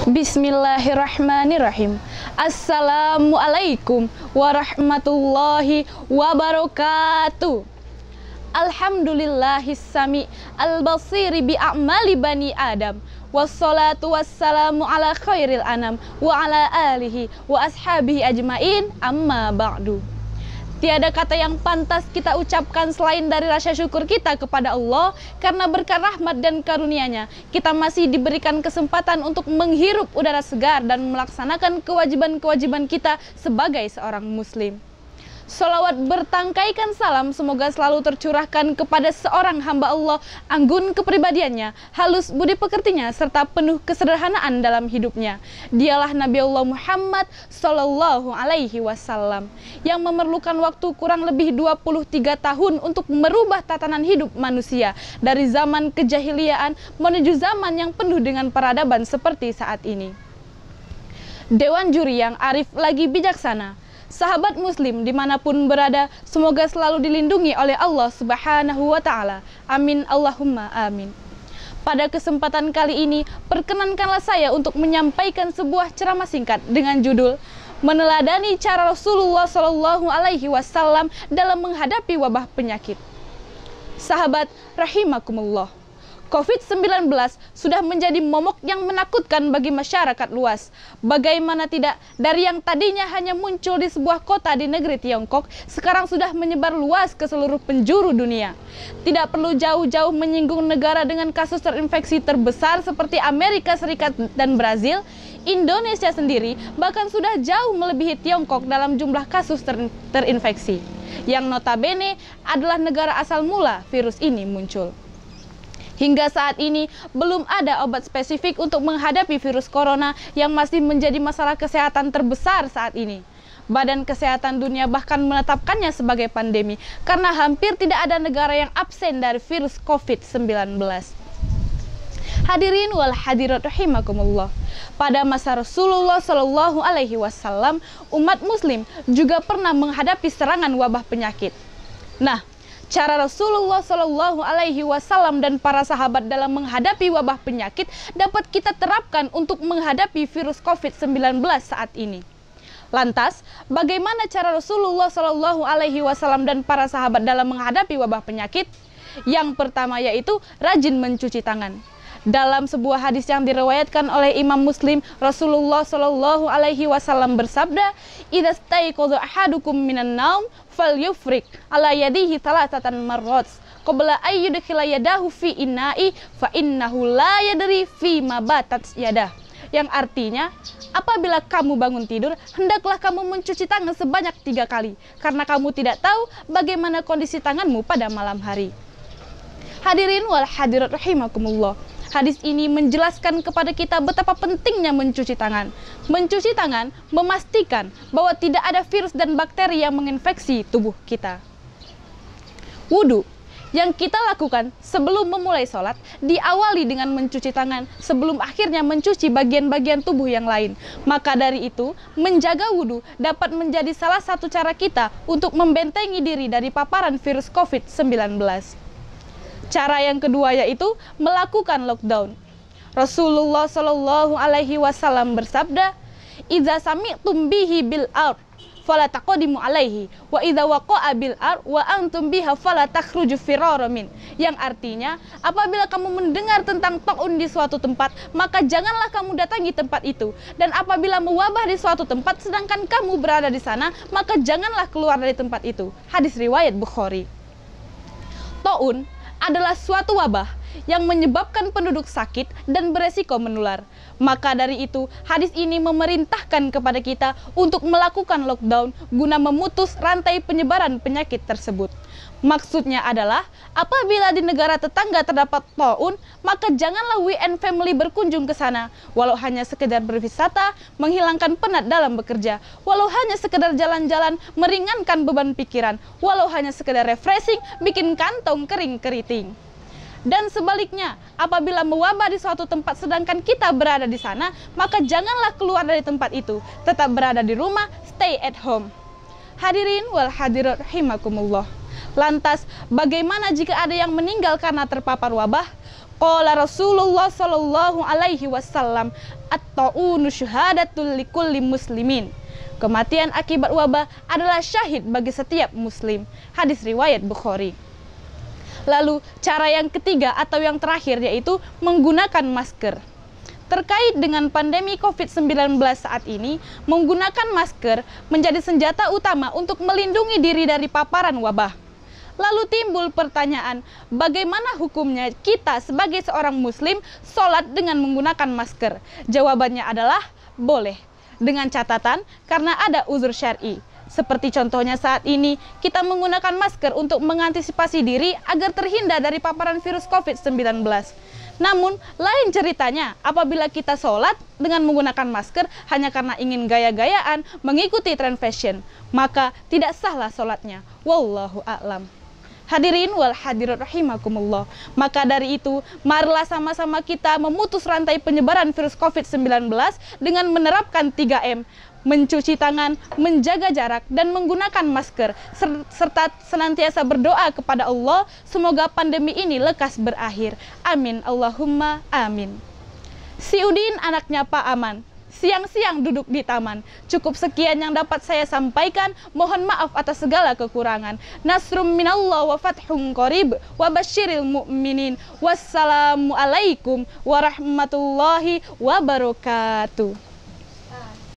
Bismillahirrahmanirrahim. Assalamualaikum warahmatullahi wabarakatuh. Alhamdulillahis sami al-basiri bi a'mali bani Adam. Wassalatu wassalamu ala khairil anam wa ala alihi wa ashabihi ajmain, amma ba'du. Tiada kata yang pantas kita ucapkan selain dari rasa syukur kita kepada Allah, karena berkat rahmat dan karunia-Nya kita masih diberikan kesempatan untuk menghirup udara segar dan melaksanakan kewajiban-kewajiban kita sebagai seorang muslim. Sholawat bertangkaikan salam semoga selalu tercurahkan kepada seorang hamba Allah, anggun kepribadiannya, halus budi pekertinya, serta penuh kesederhanaan dalam hidupnya. Dialah Nabi Allah Muhammad Sallallahu Alaihi Wasallam yang memerlukan waktu kurang lebih 23 tahun untuk merubah tatanan hidup manusia dari zaman kejahiliaan menuju zaman yang penuh dengan peradaban seperti saat ini. Dewan juri yang arif lagi bijaksana, sahabat muslim dimanapun berada, semoga selalu dilindungi oleh Allah Subhanahu wa Ta'ala. Amin Allahumma amin. Pada kesempatan kali ini, perkenankanlah saya untuk menyampaikan sebuah ceramah singkat dengan judul Meneladani cara Rasulullah Shallallahu Alaihi Wasallam dalam menghadapi wabah penyakit. Sahabat rahimakumullah, COVID-19 sudah menjadi momok yang menakutkan bagi masyarakat luas. Bagaimana tidak, dari yang tadinya hanya muncul di sebuah kota di negeri Tiongkok, sekarang sudah menyebar luas ke seluruh penjuru dunia. Tidak perlu jauh-jauh menyinggung negara dengan kasus terinfeksi terbesar seperti Amerika Serikat dan Brazil. Indonesia sendiri bahkan sudah jauh melebihi Tiongkok dalam jumlah kasus terinfeksi, yang notabene adalah negara asal mula virus ini muncul. Hingga saat ini belum ada obat spesifik untuk menghadapi virus corona yang masih menjadi masalah kesehatan terbesar saat ini. Badan Kesehatan Dunia bahkan menetapkannya sebagai pandemi karena hampir tidak ada negara yang absen dari virus COVID-19. Hadirin wal hadirat rahimakumullah. Pada masa Rasulullah Shallallahu Alaihi Wasallam, umat muslim juga pernah menghadapi serangan wabah penyakit. Nah, cara Rasulullah Shallallahu Alaihi Wasallam dan para sahabat dalam menghadapi wabah penyakit dapat kita terapkan untuk menghadapi virus COVID-19 saat ini. Lantas, bagaimana cara Rasulullah Shallallahu Alaihi Wasallam dan para sahabat dalam menghadapi wabah penyakit? Yang pertama yaitu rajin mencuci tangan. Dalam sebuah hadis yang diriwayatkan oleh Imam Muslim, Rasulullah Shallallahu Alaihi Wasallam bersabda, "Idza staiqadha ahadukum minan naum falyufrik ala yadihi thalathatan marrat qabla ay yudkhila yadahu fi ina'i fa innahu la yadri fi ma batat yadah." Yang artinya, apabila kamu bangun tidur, hendaklah kamu mencuci tangan sebanyak 3 kali, karena kamu tidak tahu bagaimana kondisi tanganmu pada malam hari. Hadirin wal hadirat rahimakumullah. Hadis ini menjelaskan kepada kita betapa pentingnya mencuci tangan. Mencuci tangan memastikan bahwa tidak ada virus dan bakteri yang menginfeksi tubuh kita. Wudu yang kita lakukan sebelum memulai sholat diawali dengan mencuci tangan sebelum akhirnya mencuci bagian-bagian tubuh yang lain. Maka dari itu, menjaga wudu dapat menjadi salah satu cara kita untuk membentengi diri dari paparan virus COVID-19. Cara yang kedua yaitu melakukan lockdown. Rasulullah Shallallahu Alaihi Wasallam bersabda, "Idza sami'tum bihi bil ard, fala taqdimu alaihi, wa idza waqa'a bil ard wa antum biha fala takhruju firara min." Yang artinya, apabila kamu mendengar tentang taun di suatu tempat, maka janganlah kamu datangi tempat itu. Dan apabila mewabah di suatu tempat sedangkan kamu berada di sana, maka janganlah keluar dari tempat itu. Hadis riwayat Bukhari. Taun adalah suatu wabah yang menyebabkan penduduk sakit dan beresiko menular. Maka dari itu, hadis ini memerintahkan kepada kita untuk melakukan lockdown guna memutus rantai penyebaran penyakit tersebut. Maksudnya adalah, apabila di negara tetangga terdapat taun, maka janganlah we and family berkunjung ke sana, walau hanya sekedar berwisata, menghilangkan penat dalam bekerja, walau hanya sekedar jalan-jalan, meringankan beban pikiran, walau hanya sekedar refreshing, bikin kantong kering keriting. Dan sebaliknya, apabila mewabah di suatu tempat sedangkan kita berada di sana, maka janganlah keluar dari tempat itu, tetap berada di rumah, stay at home. Hadirin wal hadirat rahimakumullah. Lantas, bagaimana jika ada yang meninggal karena terpapar wabah? Qala Rasulullah sallallahu alaihi wasallam, at-ta'unu syahadatul likulli muslimin. Kematian akibat wabah adalah syahid bagi setiap muslim. Hadis riwayat Bukhari. Lalu, cara yang ketiga atau yang terakhir yaitu menggunakan masker. Terkait dengan pandemi COVID-19 saat ini, menggunakan masker menjadi senjata utama untuk melindungi diri dari paparan wabah. Lalu timbul pertanyaan, bagaimana hukumnya kita sebagai seorang muslim sholat dengan menggunakan masker? Jawabannya adalah boleh, dengan catatan karena ada uzur syar'i. Seperti contohnya saat ini, kita menggunakan masker untuk mengantisipasi diri agar terhindar dari paparan virus COVID-19. Namun, lain ceritanya apabila kita sholat dengan menggunakan masker hanya karena ingin gaya-gayaan mengikuti tren fashion, maka tidak sahlah sholatnya. Wallahu a'lam. Hadirin wal hadirat rahimakumullah. Maka dari itu, marilah sama-sama kita memutus rantai penyebaran virus COVID-19 dengan menerapkan 3M, mencuci tangan, menjaga jarak, dan menggunakan masker, serta senantiasa berdoa kepada Allah, semoga pandemi ini lekas berakhir. Amin, Allahumma amin. Si Udin anaknya Pak Aman, siang-siang duduk di taman. Cukup sekian yang dapat saya sampaikan. Mohon maaf atas segala kekurangan. Nasrum minallah wa fathun qarib wa basyiril mu'minin. Wassalamualaikum warahmatullahi wabarakatuh.